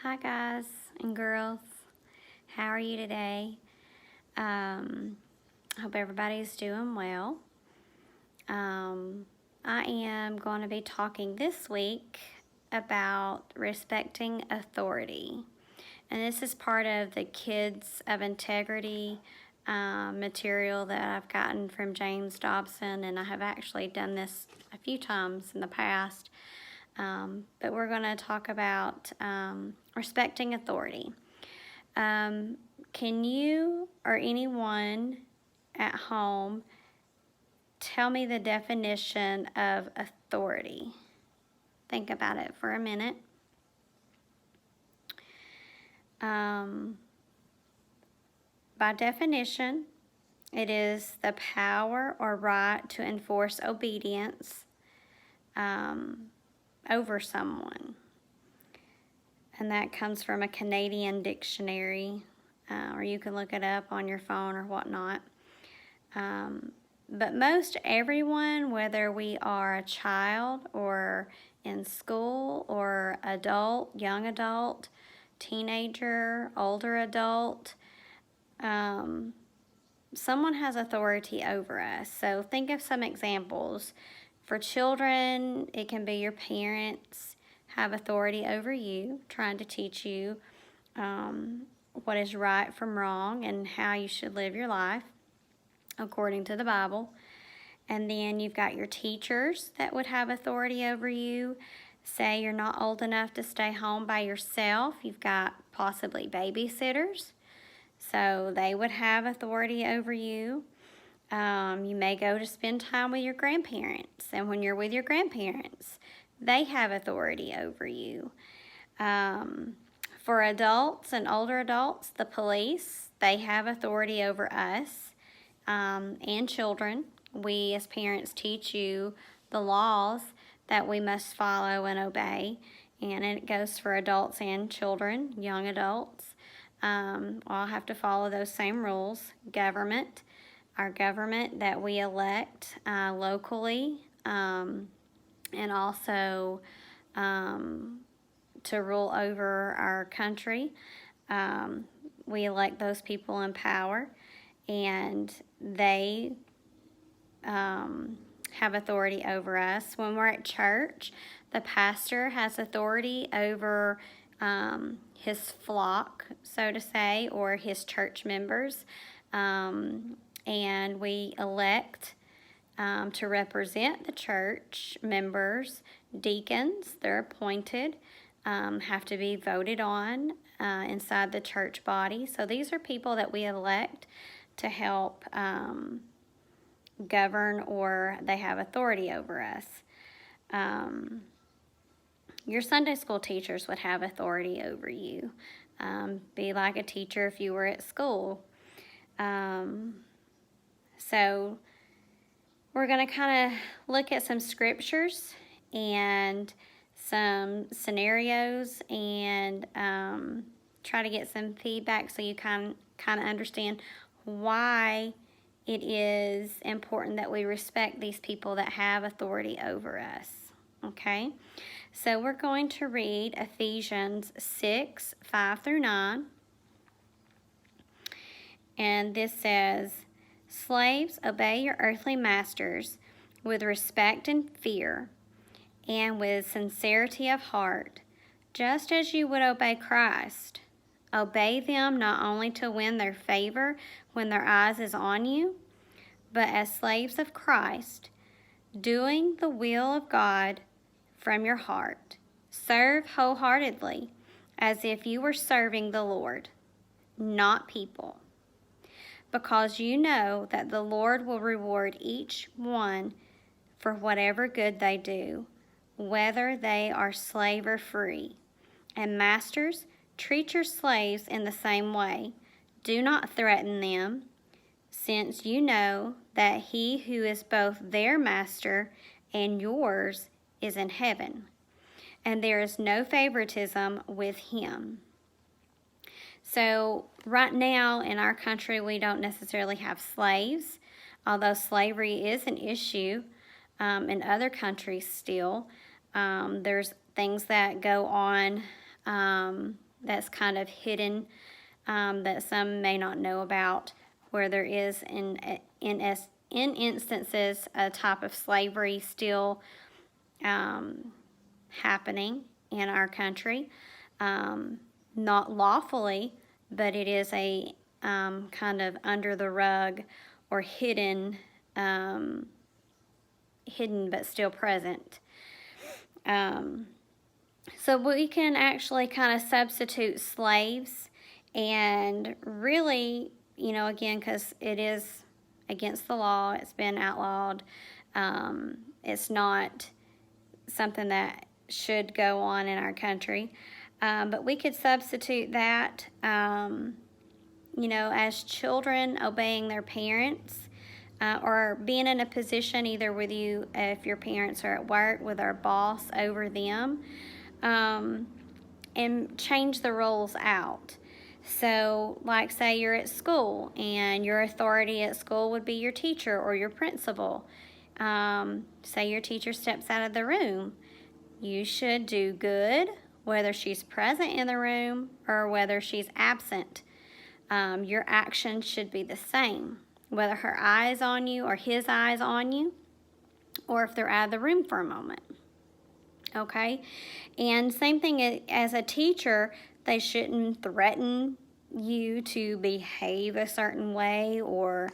Hi guys and girls, how are you today? Hope everybody's doing well. I am going to be talking this week about respecting authority. And this is part of the Kids of Integrity material that I've gotten from James Dobson, and I have actually done this a few times in the past. But we're going to talk about respecting authority. Can you or anyone at home tell me the definition of authority? Think about it for a minute. By definition, it is the power or right to enforce obedience over someone. And that comes from a Canadian dictionary, or you can look it up on your phone or whatnot. But most everyone, whether we are a child or in school or adult, young adult, teenager, older adult, someone has authority over us. So think of some examples. For children, it can be your parents have authority over you, trying to teach you what is right from wrong and how you should live your life according to the Bible. And then you've got your teachers that would have authority over you. Say you're not old enough to stay home by yourself. You've got possibly babysitters, so they would have authority over you. You may go to spend time with your grandparents, and when you're with your grandparents, they have authority over you. For adults and older adults, the police, they have authority over us and children. We as parents teach you the laws that we must follow and obey, and it goes for adults and children, young adults. All have to follow those same rules. Government, our government that we elect locally, and also to rule over our country. We elect those people in power, and they have authority over us. When we're at church, the pastor has authority over his flock, so to say, or his church members. And we elect to represent the church members. Deacons, they're appointed, have to be voted on inside the church body. So these are people that we elect to help govern, or they have authority over us. Your Sunday school teachers would have authority over you. Be like a teacher if you were at school. So we're going to kind of look at some scriptures and some scenarios and try to get some feedback so you kind of understand why it is important that we respect these people that have authority over us. Okay, so we're going to read Ephesians 6, 5 through 9. And this says, "Slaves, obey your earthly masters with respect and fear, and with sincerity of heart, just as you would obey Christ. Obey them not only to win their favor when their eyes is on you, but as slaves of Christ, doing the will of God from your heart. Serve wholeheartedly, as if you were serving the Lord, not people, because you know that the Lord will reward each one for whatever good they do, whether they are slave or free. And masters, treat your slaves in the same way. Do not threaten them, since you know that he who is both their master and yours is in heaven, and there is no favoritism with him." So right now in our country, we don't necessarily have slaves, although slavery is an issue in other countries still. There's things that go on that's kind of hidden, that some may not know about, where there is in instances a type of slavery still happening in our country, not lawfully, but it is a kind of under the rug or hidden but still present. So we can actually kind of substitute slaves, and really, you know, again, because it is against the law, it's been outlawed, it's not something that should go on in our country, but we could substitute that, you know, as children obeying their parents, or being in a position either with you, if your parents are at work, with our boss over them, and change the roles out. So, like, say you're at school and your authority at school would be your teacher or your principal. Say your teacher steps out of the room. You should do good, whether she's present in the room or whether she's absent. Your actions should be the same, whether her eyes on you or his eyes on you, or if they're out of the room for a moment. Okay? And same thing as a teacher, they shouldn't threaten you to behave a certain way or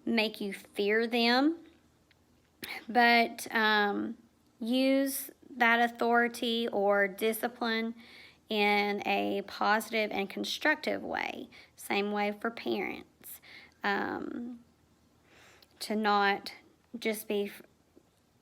make you fear them, but use that authority or discipline in a positive and constructive way. Same way for parents. To not just be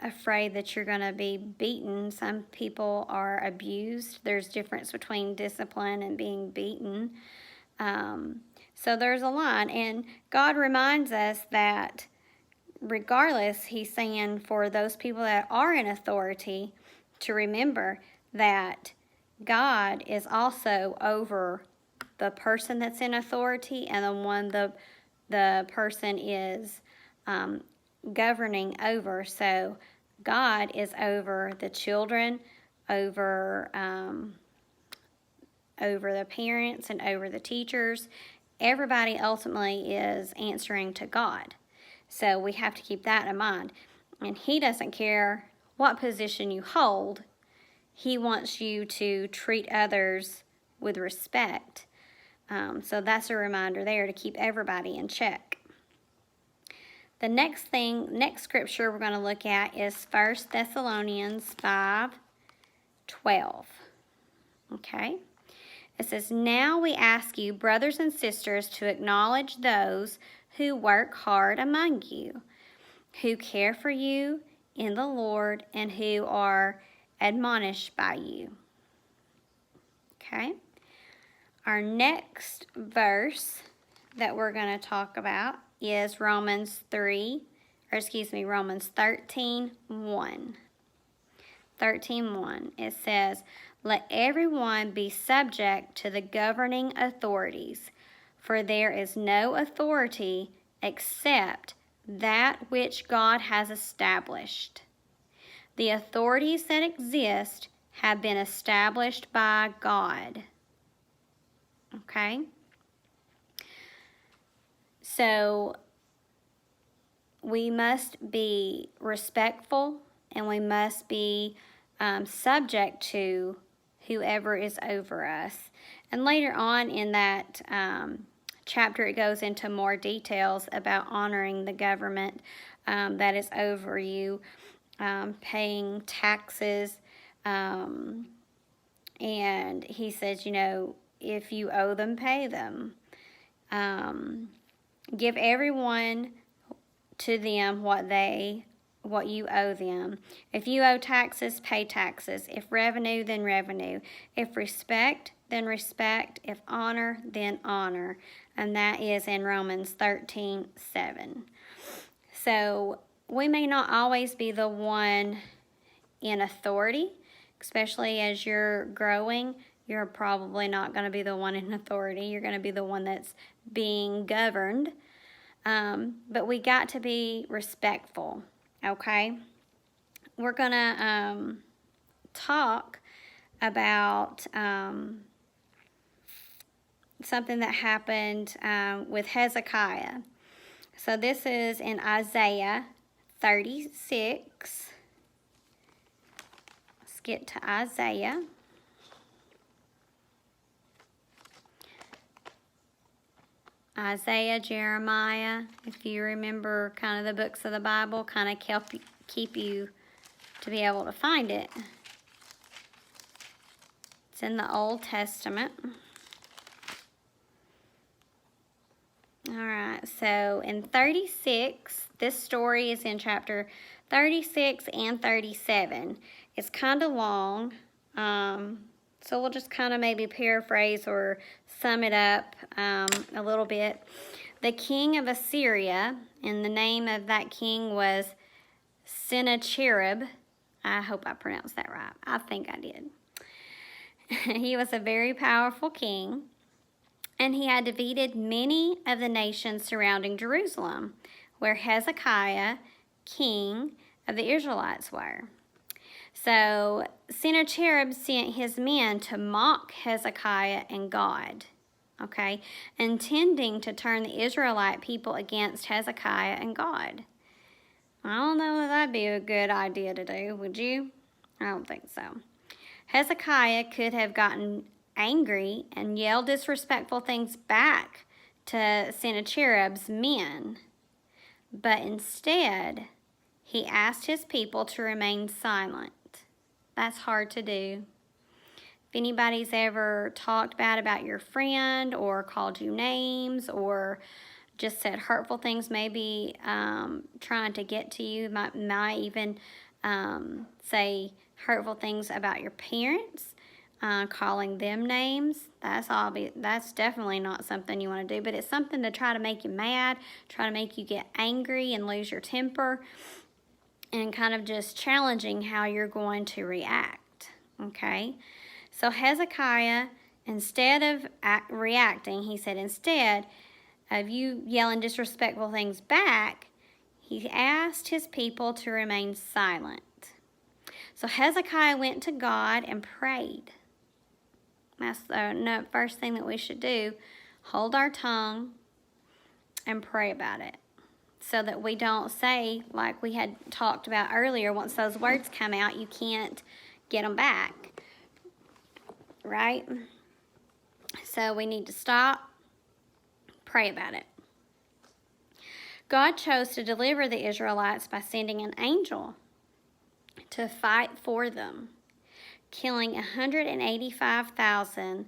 afraid that you're going to be beaten. Some people are abused. There's difference between discipline and being beaten. So there's a line, and God reminds us that regardless, he's saying for those people that are in authority to remember that God is also over the person that's in authority and the one the person is governing over. So God is over the children, over the parents, and over the teachers. Everybody ultimately is answering to God. So we have to keep that in mind. And he doesn't care what position you hold. He wants you to treat others with respect. So that's a reminder there to keep everybody in check. The next scripture we're going to look at is 1 Thessalonians 5:12. Okay? It says, "Now we ask you, brothers and sisters, to acknowledge those who work hard among you, who care for you in the Lord, and who are admonished by you." Okay? Our next verse that we're going to talk about is Romans 13:1. 13:1. It says, "Let everyone be subject to the governing authorities, for there is no authority except that which God has established. The authorities that exist have been established by God." Okay? So we must be respectful, and we must be subject to whoever is over us. And later on in that chapter, it goes into more details about honoring the government that is over you, paying taxes, and he says, you know, if you owe them, pay them. Give everyone to them what you owe them. If you owe taxes, pay taxes. If revenue, then revenue. If respect, then respect. If honor, then honor. And that is in Romans 13:7. So we may not always be the one in authority, especially as you're growing. You're probably not going to be the one in authority. You're going to be the one that's being governed. But we got to be respectful, okay? We're going to talk about something that happened with Hezekiah. So this is in Isaiah 36. Let's get to Isaiah. Isaiah, Jeremiah, if you remember kind of the books of the Bible, kind of keep you to be able to find it. It's in the Old Testament. All right, so in 36, this story is in chapter 36 and 37. It's kind of long, so we'll just kind of maybe paraphrase or sum it up a little bit. The king of Assyria, and the name of that king was Sennacherib. I hope I pronounced that right. I think I did. He was a very powerful king, and he had defeated many of the nations surrounding Jerusalem, where Hezekiah, king of the Israelites, were. So Sennacherib sent his men to mock Hezekiah and God, okay, intending to turn the Israelite people against Hezekiah and God. I don't know if that'd be a good idea to do, would you? I don't think so. Hezekiah could have gotten angry and yelled disrespectful things back to Sennacherib's men, but instead, he asked his people to remain silent. That's hard to do. If anybody's ever talked bad about your friend or called you names or just said hurtful things, maybe trying to get to you, might even say hurtful things about your parents, calling them names. That's definitely not something you want to do, but it's something to try to make you mad, try to make you get angry and lose your temper, and kind of just challenging how you're going to react, okay? So Hezekiah, instead of reacting, he said, instead of you yelling disrespectful things back, he asked his people to remain silent. So Hezekiah went to God and prayed. That's the first thing that we should do. Hold our tongue and pray about it, so that we don't say, like we had talked about earlier, once those words come out, you can't get them back, right? So we need to stop, pray about it. God chose to deliver the Israelites by sending an angel to fight for them, killing 185,000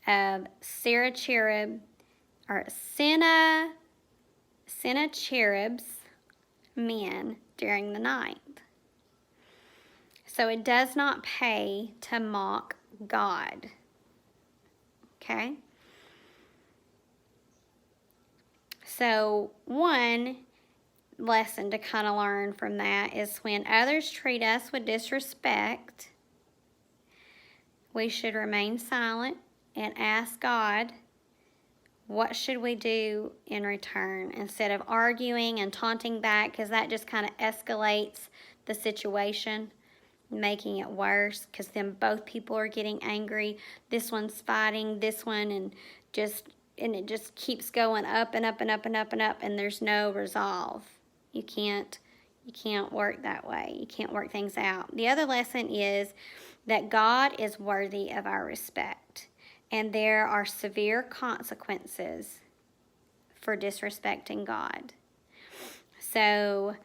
of Sennacherib's men during the night. So it does not pay to mock God. Okay? So one lesson to kind of learn from that is when others treat us with disrespect, we should remain silent and ask God, what should we do in return, instead of arguing and taunting back, because that just kind of escalates the situation, making it worse, because then both people are getting angry. This one's fighting this one, and it just keeps going up and up and up and up and up, and there's no resolve. You can't work that way. You can't work things out. The other lesson is that God is worthy of our respect, and there are severe consequences for disrespecting God. So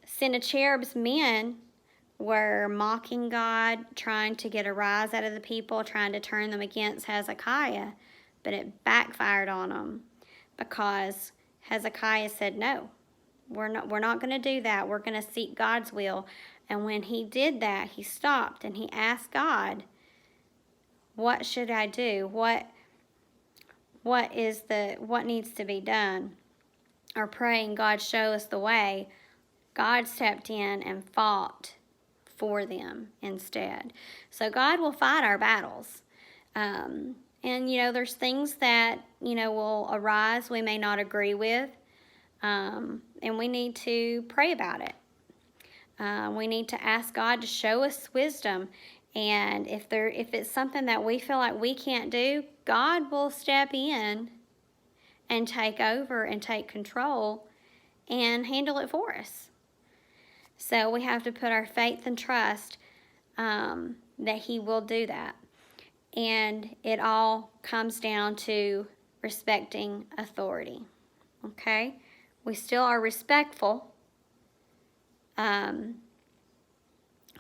Sennacherib's men were mocking God, trying to get a rise out of the people, trying to turn them against Hezekiah, but it backfired on them because Hezekiah said, no, we're not going to do that. We're going to seek God's will. And when he did that, he stopped and he asked God, what should I do? What needs to be done? Or praying, God, show us the way. God stepped in and fought for them instead. So God will fight our battles. And, there's things that, will arise we may not agree with. And we need to pray about it. We need to ask God to show us wisdom And if it's something that we feel like we can't do, God will step in and take over and take control and handle it for us. So we have to put our faith and trust that He will do that. And it all comes down to respecting authority. Okay? We still are respectful. We're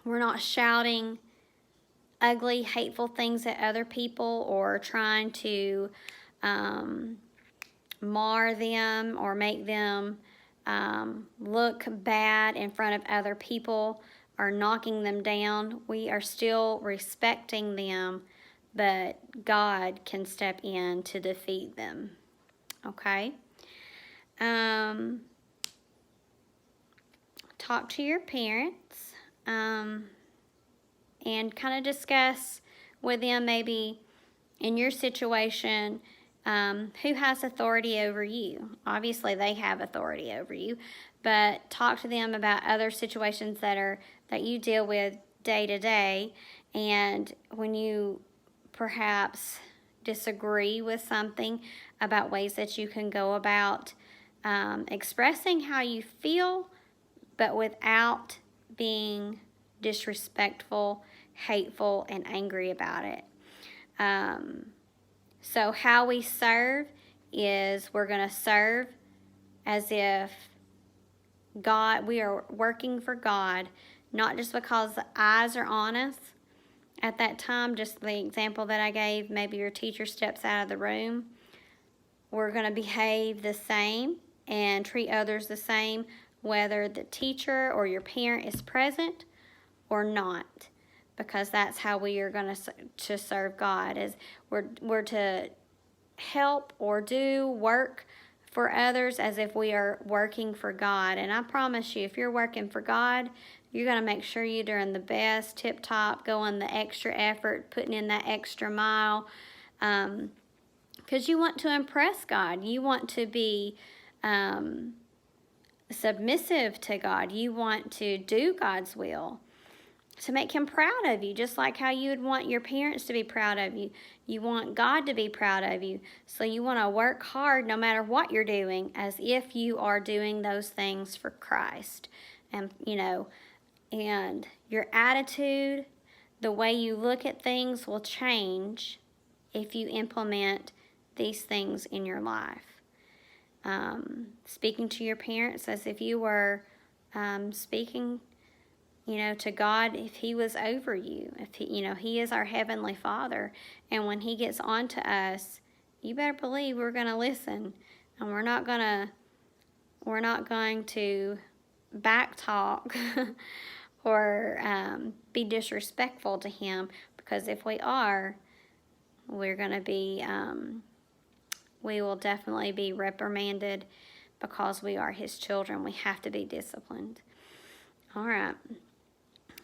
not shouting ugly, hateful things at other people or trying to mar them or make them look bad in front of other people or knocking them down. We are still respecting them, but God can step in to defeat them. Okay? Talk to your parents and kind of discuss with them, maybe in your situation, who has authority over you. Obviously they have authority over you, but talk to them about other situations that you deal with day to day, and when you perhaps disagree with something, about ways that you can go about expressing how you feel, but without being disrespectful, hateful, and angry about it. So how we serve is we're going to serve as if we are working for God, not just because the eyes are on us at that time. Just the example that I gave, maybe your teacher steps out of the room. We're going to behave the same and treat others the same, whether the teacher or your parent is present or not, because that's how we are going to serve God. Is we're to help or do work for others as if we are working for God. And I promise you, if you're working for God, you're going to make sure you're doing the best, tip-top, going the extra effort, putting in that extra mile, because you want to impress God. You want to be submissive to God. You want to do God's will, to make Him proud of you, just like how you would want your parents to be proud of you. You want God to be proud of you. So you want to work hard no matter what you're doing, as if you are doing those things for Christ. And, and your attitude, the way you look at things will change if you implement these things in your life. Speaking to your parents as if you were speaking, to God, if He was over you. If He is our Heavenly Father. And when He gets on to us, you better believe we're going to listen. And we're not going to back talk or be disrespectful to Him. Because if we are, we're going to be, we will definitely be reprimanded, because we are His children. We have to be disciplined. All right.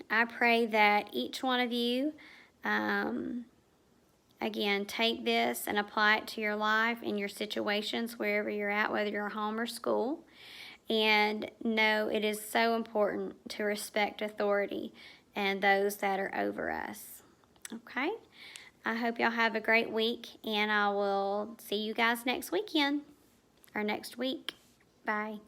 I pray that each one of you, again, take this and apply it to your life, in your situations, wherever you're at, whether you're home or school. And know it is so important to respect authority and those that are over us. Okay? I hope y'all have a great week, and I will see you guys next weekend or next week. Bye.